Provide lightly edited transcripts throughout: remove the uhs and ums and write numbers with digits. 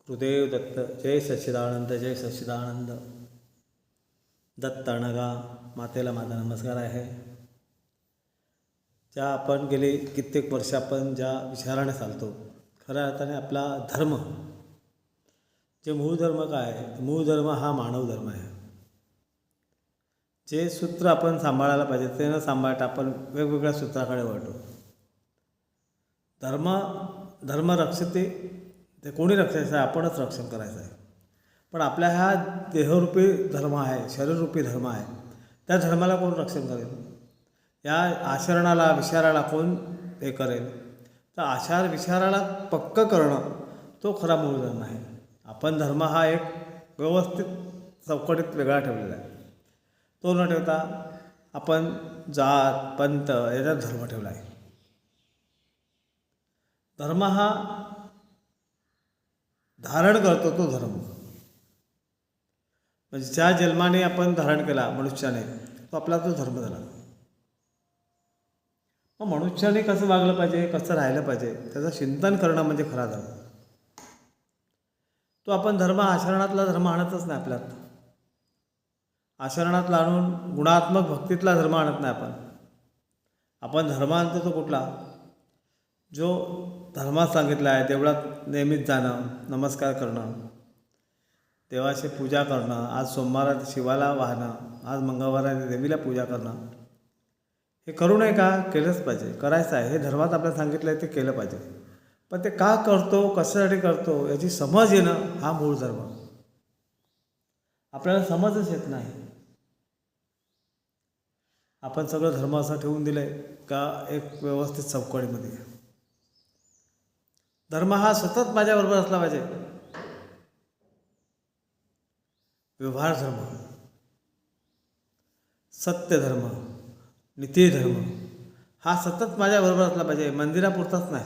गुरुदेव दत्त. जय सच्चिदानंद, जय सच्चिदानंद. दत्त अणगा मातेला माझा नमस्कार आहे. ज्या आपण गेली कित्येक वर्ष आपण ज्या विचाराने चालतो, खऱ्या अर्थाने आपला धर्म, जे मूळ धर्म काय आहे, मूळ धर्म हा मानव धर्म आहे. जे सूत्र आपण सांभाळायला पाहिजे ते न सांभाळता आपण वेगवेगळ्या सूत्राकडे वळतो. धर्म रक्षते, ते कोणी रक्षायचं आहे, आपणच रक्षण करायचं आहे. पण आपल्या हा देहरूपी धर्म आहे, शरीररूपी धर्म आहे, त्या धर्माला कोण रक्षण करेल? या आचरणाला विचाराला कोण हे करेल? तर आचार विचाराला पक्क करणं तो खरा मूळ धर्म आहे. आपण धर्म हा एक व्यवस्थित चौकटीत वेगळा ठेवलेला आहे. तो न ठेवता आपण जात पंथ याचा धर्म ठेवला आहे. धर्म हा धारण करतो तो धर्म, म्हणजे ज्या जन्माने आपण धारण केला मनुष्याने, तो आपला तो धर्म झाला. मग मनुष्याने कसं वागलं पाहिजे, कसं राहिलं पाहिजे, त्याचं चिंतन करणं म्हणजे खरा धर्म. तो आपण धर्म आचरणातला धर्म आणतच नाही. आपल्यात आचरणातला आणून गुणात्मक भक्तीतला धर्म आणत नाही. आपण धर्म आणतो तो कुठला, जो धर्मात सांगितला आहे. देवळात नेहमीच जाणं, नमस्कार करणं, देवाची पूजा करणं, आज सोमवारात शिवाला वाहणं, आज मंगळवारात देवीला पूजा करणं, हे करू नये का? केलंच पाहिजे, करायचं आहे. हे धर्मात आपल्याला सांगितलं आहे, ते केलं पाहिजे. पण ते का करतो, कशासाठी करतो, याची समज येणं हा मूळ धर्म. आपल्याला समजच येत नाही. आपण सगळं धर्म असं ठेवून दिलं आहे का एक व्यवस्थित चौकडीमध्ये. धर्म हा सतत माझ्याबरोबर असला पाहिजे. व्यवहार धर्म, सत्य धर्म, नीती धर्म हा सतत माझ्याबरोबर असला पाहिजे, मंदिरापुरताच नाही.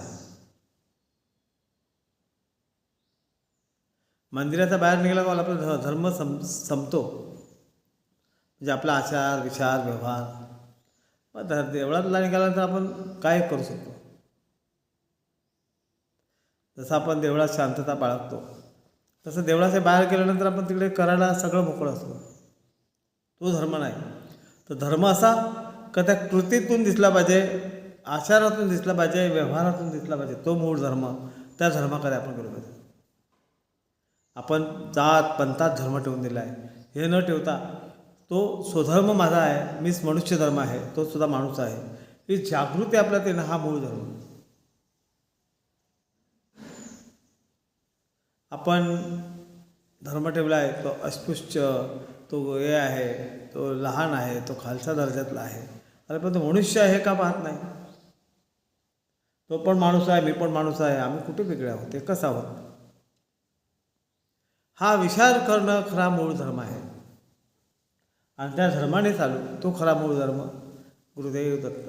मंदिराच्या बाहेर निघाला का आपला धर्म संपतो, म्हणजे आपला आचार विचार व्यवहार. मग देवळातला निघाल्यानंतर आपण काय करू शकतो? जसं आपण देवळात शांतता बाळगतो, तसं देवळाच्या बाहेर गेल्यानंतर आपण तिकडे करायला सगळं मोकळं असतो. तो धर्म नाही. तो धर्म असा का त्या कृतीतून दिसला पाहिजे, आचारातून दिसला पाहिजे, व्यवहारातून दिसला पाहिजे. तो मूळ धर्म. त्या धर्माकडे आपण गेलो पाहिजे. आपण जात पंथात धर्म ठेवून दिला आहे. हे न ठेवता तो स्वधर्म माझा आहे, मीच मनुष्य धर्म आहे, तो सुद्धा माणूस आहे, ही जागृती आपल्यात येणं हा मूळ धर्म. आपण धर्म ठेवला आहे तो अस्पृश्य, तो हे आहे, तो लहान आहे, तो खालच्या दर्जातला आहे. अरे पण तो मनुष्य आहे का पाहत नाही? तो पण माणूस आहे, मी पण माणूस आहे, आम्ही कुठे वेगळे आहोत, एकच आहोत. हा विचार करणं खरा मूळ धर्म आहे. आणि त्या धर्माने चालू तो खरा मूळ धर्म. गुरुदेव दत्त.